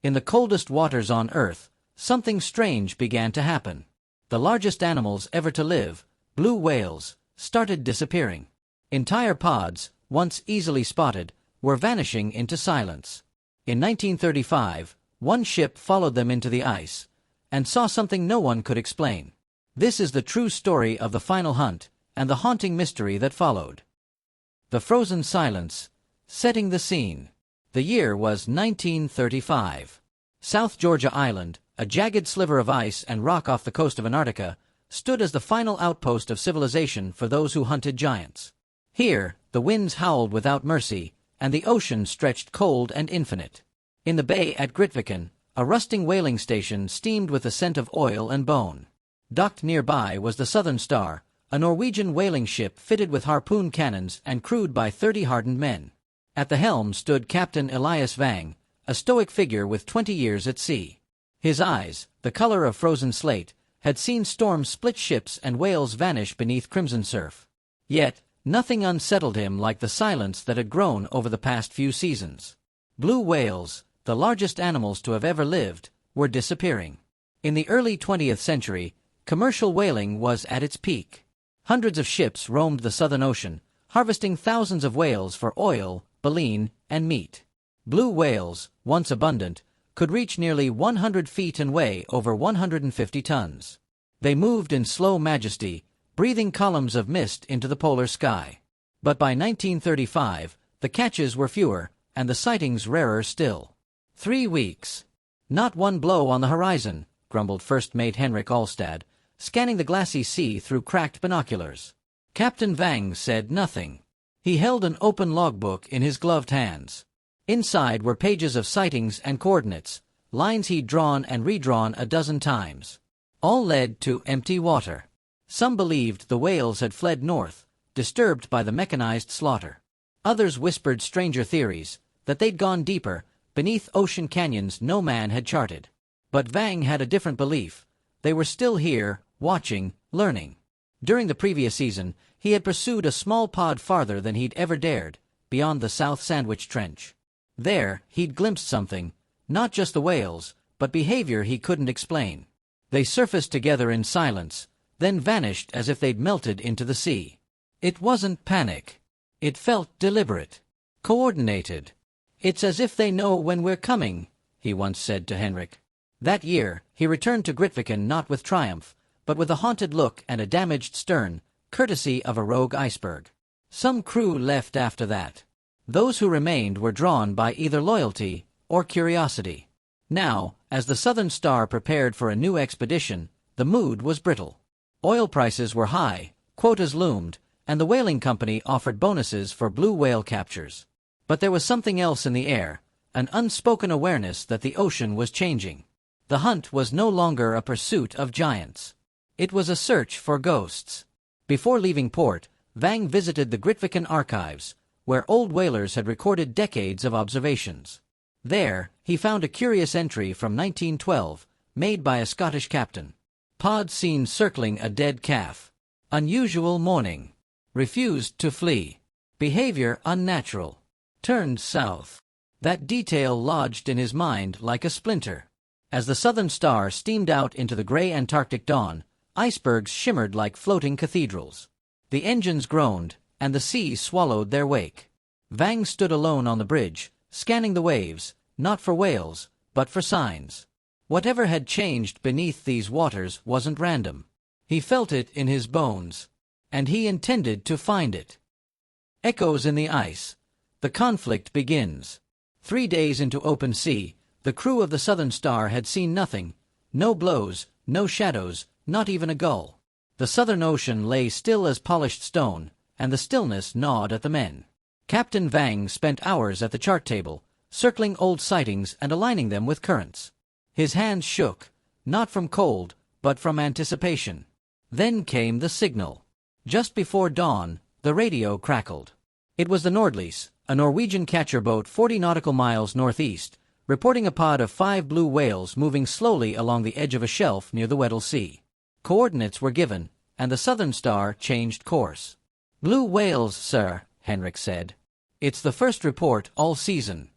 In the coldest waters on Earth, something strange began to happen. The largest animals ever to live, blue whales, started disappearing. Entire pods, once easily spotted, were vanishing into silence. In 1935, one ship followed them into the ice, and saw something no one could explain. This is the true story of the final hunt, and the haunting mystery that followed. The frozen silence, setting the scene. The year was 1935. South Georgia Island, a jagged sliver of ice and rock off the coast of Antarctica, stood as the final outpost of civilization for those who hunted giants. Here, the winds howled without mercy, and the ocean stretched cold and infinite. In the bay at Grytviken, a rusting whaling station steamed with the scent of oil and bone. Docked nearby was the Southern Star, a Norwegian whaling ship fitted with harpoon cannons and crewed by 30 hardened men. At the helm stood Captain Elias Vang, a stoic figure with 20 years at sea. His eyes, the color of frozen slate, had seen storms split ships and whales vanish beneath crimson surf. Yet, nothing unsettled him like the silence that had grown over the past few seasons. Blue whales, the largest animals to have ever lived, were disappearing. In the early 20th century, commercial whaling was at its peak. Hundreds of ships roamed the Southern Ocean, harvesting thousands of whales for oil, baleen, and meat. Blue whales, once abundant, could reach nearly 100 feet and weigh over 150 tons. They moved in slow majesty, breathing columns of mist into the polar sky. But by 1935, the catches were fewer, and the sightings rarer still. 3 weeks. Not one blow on the horizon, grumbled First Mate Henrik Alstad, scanning the glassy sea through cracked binoculars. Captain Vang said nothing. He held an open logbook in his gloved hands. Inside were pages of sightings and coordinates, lines he'd drawn and redrawn a dozen times. All led to empty water. Some believed the whales had fled north, disturbed by the mechanized slaughter. Others whispered stranger theories, that they'd gone deeper, beneath ocean canyons no man had charted. But Vang had a different belief. They were still here, watching, learning. During the previous season, he had pursued a small pod farther than he'd ever dared, beyond the South Sandwich Trench. There, he'd glimpsed something, not just the whales, but behavior he couldn't explain. They surfaced together in silence, then vanished as if they'd melted into the sea. It wasn't panic. It felt deliberate, coordinated. "It's as if they know when we're coming," he once said to Henrik. That year, he returned to Grytviken not with triumph, but with a haunted look and a damaged stern, courtesy of a rogue iceberg. Some crew left after that. Those who remained were drawn by either loyalty or curiosity. Now, as the Southern Star prepared for a new expedition, the mood was brittle. Oil prices were high, quotas loomed, and the whaling company offered bonuses for blue whale captures. But there was something else in the air, an unspoken awareness that the ocean was changing. The hunt was no longer a pursuit of giants. It was a search for ghosts. Before leaving port, Vang visited the Grytviken archives, where old whalers had recorded decades of observations. There, he found a curious entry from 1912, made by a Scottish captain. Pod seen circling a dead calf. Unusual morning. Refused to flee. Behavior unnatural. Turned south. That detail lodged in his mind like a splinter. As the Southern Star steamed out into the gray Antarctic dawn, icebergs shimmered like floating cathedrals. The engines groaned, and the sea swallowed their wake. Vang stood alone on the bridge, scanning the waves, not for whales, but for signs. Whatever had changed beneath these waters wasn't random. He felt it in his bones, and he intended to find it. Echoes in the ice. The conflict begins. 3 days into open sea, the crew of the Southern Star had seen nothing, no blows, no shadows, not even a gull. The Southern Ocean lay still as polished stone, and the stillness gnawed at the men. Captain Vang spent hours at the chart table, circling old sightings and aligning them with currents. His hands shook, not from cold, but from anticipation. Then came the signal. Just before dawn, the radio crackled. It was the Nordlys, a Norwegian catcher boat 40 nautical miles northeast, reporting a pod of 5 blue whales moving slowly along the edge of a shelf near the Weddell Sea. Coordinates were given, and the Southern Star changed course. "Blue whales, sir," Henrik said. "It's the first report all season."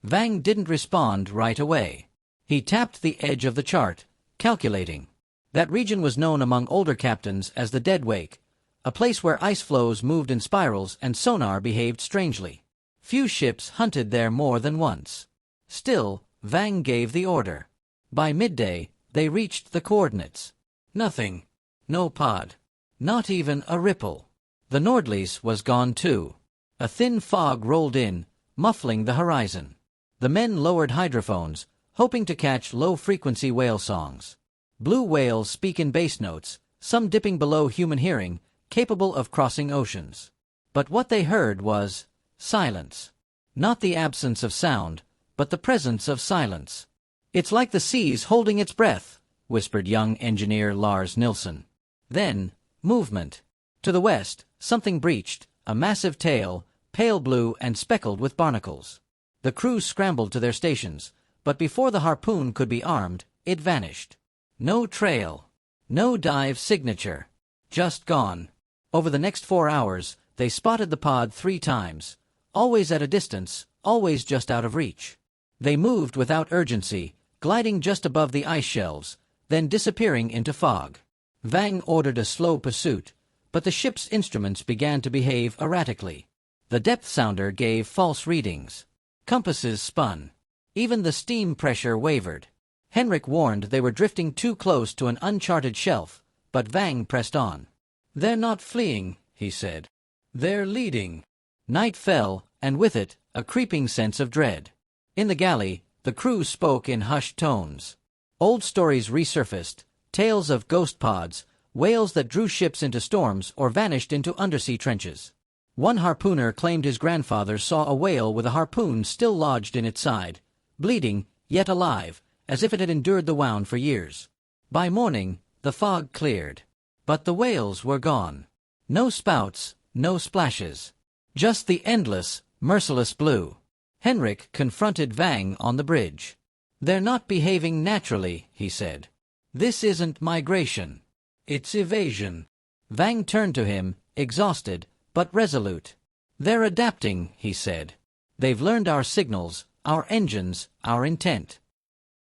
Vang didn't respond right away. He tapped the edge of the chart, calculating. That region was known among older captains as the Dead Wake, a place where ice floes moved in spirals and sonar behaved strangely. Few ships hunted there more than once. Still, Vang gave the order. By midday, they reached the coordinates. Nothing. No pod. Not even a ripple. The Nordlies was gone too. A thin fog rolled in, muffling the horizon. The men lowered hydrophones, hoping to catch low-frequency whale songs. Blue whales speak in bass notes, some dipping below human hearing, capable of crossing oceans. But what they heard was silence. Not the absence of sound, but the presence of silence. "It's like the sea's holding its breath," whispered young engineer Lars Nilsson. Then, movement. To the west, something breached, a massive tail, pale blue and speckled with barnacles. The crew scrambled to their stations, but before the harpoon could be armed, it vanished. No trail. No dive signature. Just gone. Over the next 4 hours, they spotted the pod 3 times, always at a distance, always just out of reach. They moved without urgency, gliding just above the ice shelves, then disappearing into fog. Vang ordered a slow pursuit, but the ship's instruments began to behave erratically. The depth sounder gave false readings. Compasses spun. Even the steam pressure wavered. Henrik warned they were drifting too close to an uncharted shelf, but Vang pressed on. "They're not fleeing," he said. "They're leading." Night fell, and with it, a creeping sense of dread. In the galley, the crew spoke in hushed tones. Old stories resurfaced, tales of ghost pods, whales that drew ships into storms or vanished into undersea trenches. One harpooner claimed his grandfather saw a whale with a harpoon still lodged in its side, bleeding, yet alive, as if it had endured the wound for years. By morning, the fog cleared. But the whales were gone. No spouts, no splashes. Just the endless, merciless blue. Henrik confronted Vang on the bridge. "They're not behaving naturally," he said. "This isn't migration. It's evasion." Vang turned to him, exhausted, but resolute. "They're adapting," he said. "They've learned our signals, our engines, our intent."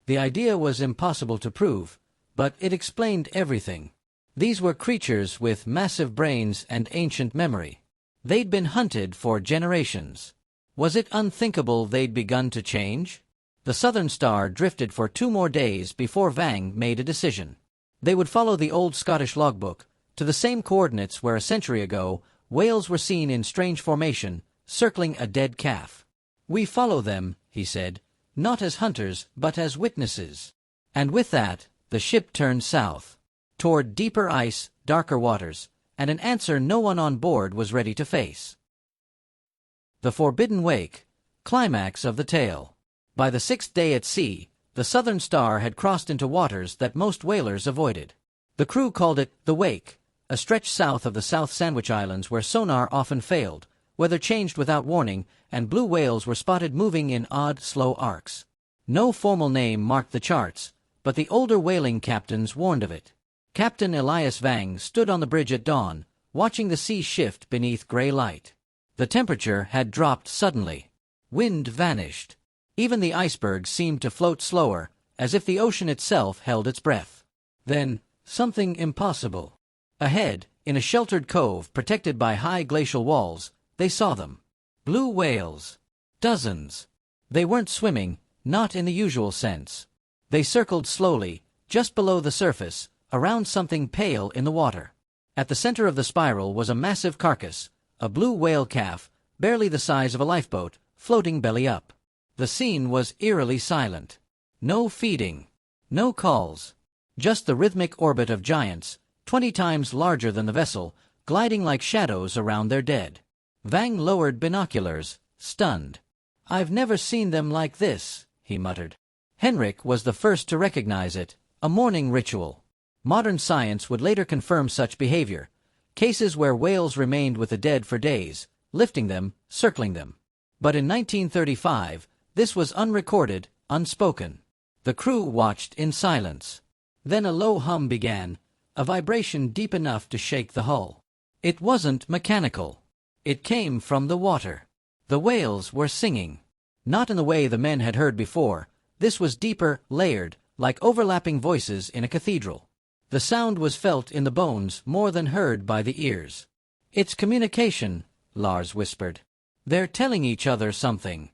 The idea was impossible to prove, but it explained everything. These were creatures with massive brains and ancient memory. They'd been hunted for generations. Was it unthinkable they'd begun to change? The Southern Star drifted for 2 more days before Vang made a decision. They would follow the old Scottish logbook, to the same coordinates where a century ago whales were seen in strange formation, circling a dead calf. "We follow them," he said, "not as hunters, but as witnesses." And with that, the ship turned south, toward deeper ice, darker waters, and an answer no one on board was ready to face. The Forbidden Wake, climax of the tale. By the 6th day at sea, the Southern Star had crossed into waters that most whalers avoided. The crew called it the Wake, a stretch south of the South Sandwich Islands where sonar often failed, weather changed without warning, and blue whales were spotted moving in odd, slow arcs. No formal name marked the charts, but the older whaling captains warned of it. Captain Elias Vang stood on the bridge at dawn, watching the sea shift beneath gray light. The temperature had dropped suddenly. Wind vanished. Even the icebergs seemed to float slower, as if the ocean itself held its breath. Then, something impossible. Ahead, in a sheltered cove protected by high glacial walls, they saw them. Blue whales. Dozens. They weren't swimming, not in the usual sense. They circled slowly, just below the surface, around something pale in the water. At the center of the spiral was a massive carcass, a blue whale calf, barely the size of a lifeboat, floating belly up. The scene was eerily silent. No feeding. No calls. Just the rhythmic orbit of giants, 20 times larger than the vessel, gliding like shadows around their dead. Vang lowered binoculars, stunned. "I've never seen them like this," he muttered. Henrik was the first to recognize it, a mourning ritual. Modern science would later confirm such behavior, cases where whales remained with the dead for days, lifting them, circling them. But in 1935, this was unrecorded, unspoken. The crew watched in silence. Then a low hum began, a vibration deep enough to shake the hull. It wasn't mechanical. It came from the water. The whales were singing. Not in the way the men had heard before. This was deeper, layered, like overlapping voices in a cathedral. The sound was felt in the bones more than heard by the ears. "It's communication," Lars whispered. "They're telling each other something."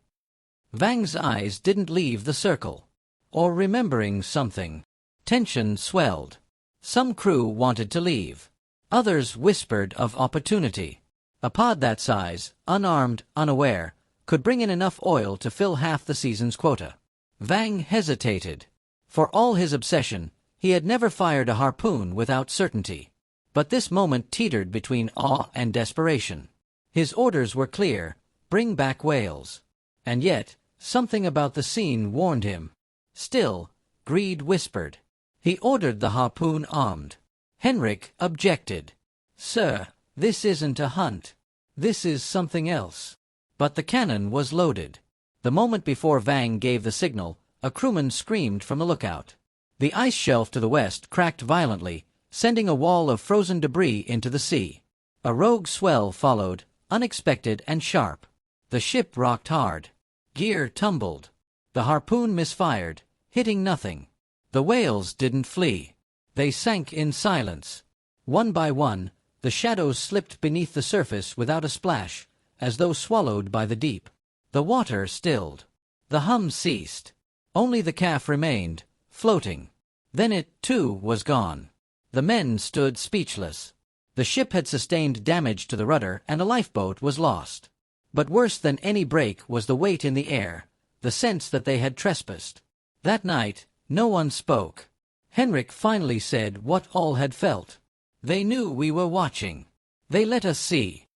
Vang's eyes didn't leave the circle. Or remembering something. Tension swelled. Some crew wanted to leave. Others whispered of opportunity. A pod that size, unarmed, unaware, could bring in enough oil to fill half the season's quota. Vang hesitated. For all his obsession, he had never fired a harpoon without certainty. But this moment teetered between awe and desperation. His orders were clear: bring back whales. And yet, something about the scene warned him. Still, greed whispered. He ordered the harpoon armed. Henrik objected. "Sir, this isn't a hunt. This is something else." But the cannon was loaded. The moment before Vang gave the signal, a crewman screamed from the lookout. The ice shelf to the west cracked violently, sending a wall of frozen debris into the sea. A rogue swell followed, unexpected and sharp. The ship rocked hard. Gear tumbled. The harpoon misfired, hitting nothing. The whales didn't flee. They sank in silence. One by one, the shadows slipped beneath the surface without a splash, as though swallowed by the deep. The water stilled. The hum ceased. Only the calf remained, floating. Then it, too, was gone. The men stood speechless. The ship had sustained damage to the rudder and a lifeboat was lost. But worse than any break was the weight in the air, the sense that they had trespassed. That night, no one spoke. Henrik finally said what all had felt. "They knew we were watching. They let us see."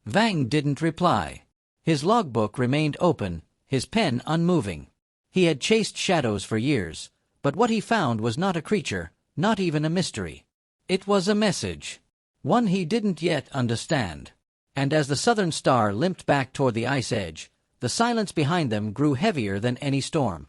Vang didn't reply. His logbook remained open, his pen unmoving. He had chased shadows for years, but what he found was not a creature, not even a mystery. It was a message. One he didn't yet understand. And as the Southern Star limped back toward the ice edge, the silence behind them grew heavier than any storm.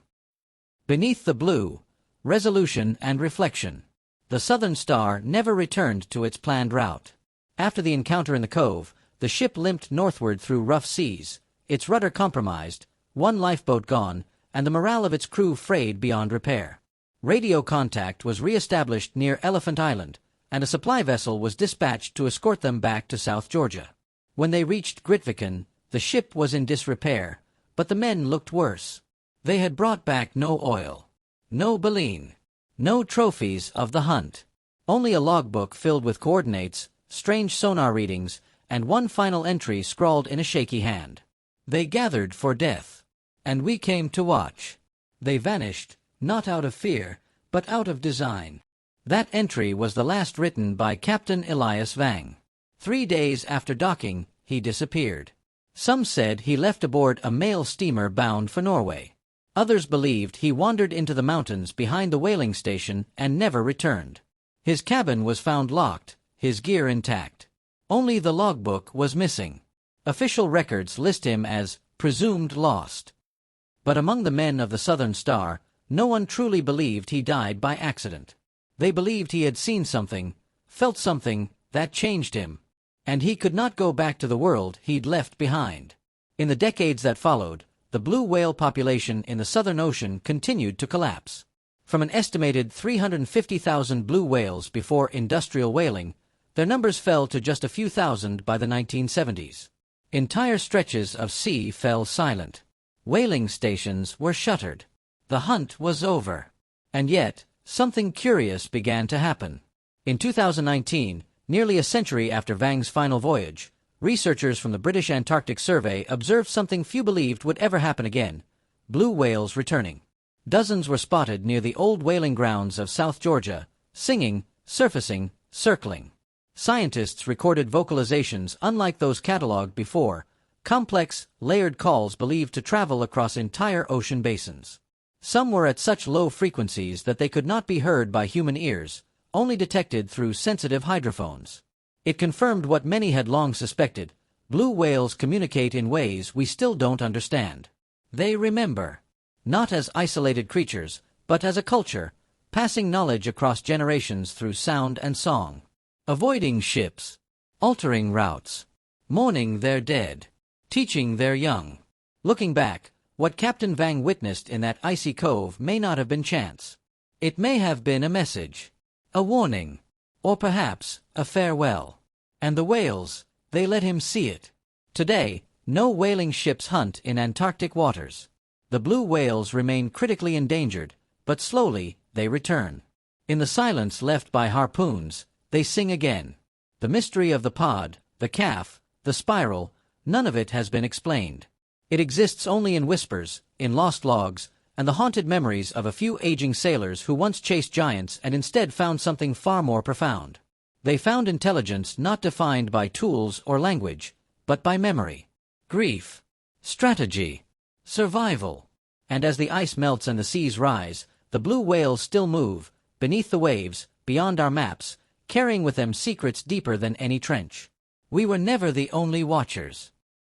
Beneath the blue, resolution and reflection. The Southern Star never returned to its planned route. After the encounter in the cove, the ship limped northward through rough seas, its rudder compromised, one lifeboat gone, and the morale of its crew frayed beyond repair. Radio contact was re-established near Elephant Island, and a supply vessel was dispatched to escort them back to South Georgia. When they reached Grytviken, the ship was in disrepair, but the men looked worse. They had brought back no oil, no baleen, no trophies of the hunt. Only a logbook filled with coordinates, strange sonar readings, and one final entry scrawled in a shaky hand. "They gathered for death, and we came to watch. They vanished, not out of fear, but out of design." That entry was the last written by Captain Elias Vang. 3 days after docking, he disappeared. Some said he left aboard a mail steamer bound for Norway. Others believed he wandered into the mountains behind the whaling station and never returned. His cabin was found locked, his gear intact. Only the logbook was missing. Official records list him as presumed lost. But among the men of the Southern Star, no one truly believed he died by accident. They believed he had seen something, felt something, that changed him. And he could not go back to the world he'd left behind. In the decades that followed, the blue whale population in the Southern Ocean continued to collapse. From an estimated 350,000 blue whales before industrial whaling, their numbers fell to just a few thousand by the 1970s. Entire stretches of sea fell silent. Whaling stations were shuttered. The hunt was over. And yet, something curious began to happen. In 2019, nearly a century after Vang's final voyage, researchers from the British Antarctic Survey observed something few believed would ever happen again: blue whales returning. Dozens were spotted near the old whaling grounds of South Georgia, singing, surfacing, circling. Scientists recorded vocalizations unlike those catalogued before, complex, layered calls believed to travel across entire ocean basins. Some were at such low frequencies that they could not be heard by human ears, only detected through sensitive hydrophones. It confirmed what many had long suspected: blue whales communicate in ways we still don't understand. They remember, not as isolated creatures, but as a culture, passing knowledge across generations through sound and song. Avoiding ships, altering routes, mourning their dead, teaching their young. Looking back, What Captain Vang witnessed in that icy cove may not have been chance. It may have been a message, a warning, or perhaps a farewell. And the whales, they let him see it. Today, no whaling ships hunt in Antarctic waters. The blue whales remain critically endangered, but slowly they return. In the silence left by harpoons, they sing again. The mystery of the pod, the calf, the spiral, none of it has been explained. It exists only in whispers, in lost logs, and the haunted memories of a few aging sailors who once chased giants and instead found something far more profound. They found intelligence not defined by tools or language, but by memory, grief, strategy, survival. And as the ice melts and the seas rise, the blue whales still move, beneath the waves, beyond our maps, carrying with them secrets deeper than any trench. We were never the only watchers.